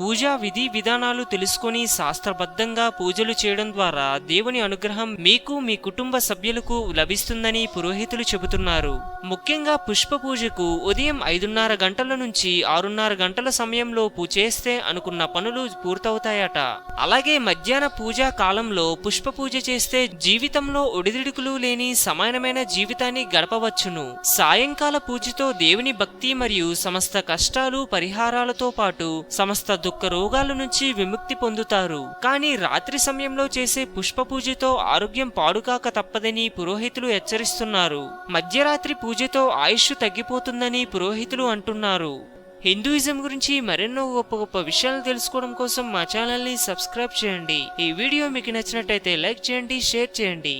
పూజా విధి విధానాలు తెలుసుకొని శాస్త్రబద్ధంగా పూజలు చేయడం ద్వారా దేవుని అనుగ్రహం మీకు మీ కుటుంబ సభ్యులకు లభిస్తుందని పురోహితులు చెబుతున్నారు. ముఖ్యంగా పుష్ప పూజకు ఉదయం 5:30 గంటల నుంచి 6:30 గంటల సమయంలోపు చేస్తే అనుకున్న పనులు పూర్తవుతాయట. అలాగే మధ్యాహ్న పూజా కాలంలో పుష్ప పూజ చేస్తే జీవితంలో ఒడిదుడుకులు లేని సమానమైన జీవితాన్ని గడపవచ్చును. సాయంకాల పూజతో దేవుని భక్తి మరియు సమస్త కష్టాలు పరిహారాలతో పాటు సమస్త దుఃఖ రోగాల నుంచి విముక్తి పొందుతారు. కానీ రాత్రి సమయంలో చేసే పుష్ప పూజతో ఆరోగ్యం పాడుకాక తప్పదని పురోహితులు హెచ్చరిస్తున్నారు. మధ్యరాత్రి పూజతో ఆయుష్ తగ్గిపోతుందని పురోహితులు అంటున్నారు. హిందూయిజం గురించి మరెన్నో గొప్ప గొప్ప విషయాలు తెలుసుకోవడం కోసం మా ఛానల్ని సబ్స్క్రైబ్ చేయండి. ఈ వీడియో మీకు నచ్చినట్టయితే లైక్ చేయండి, షేర్ చేయండి.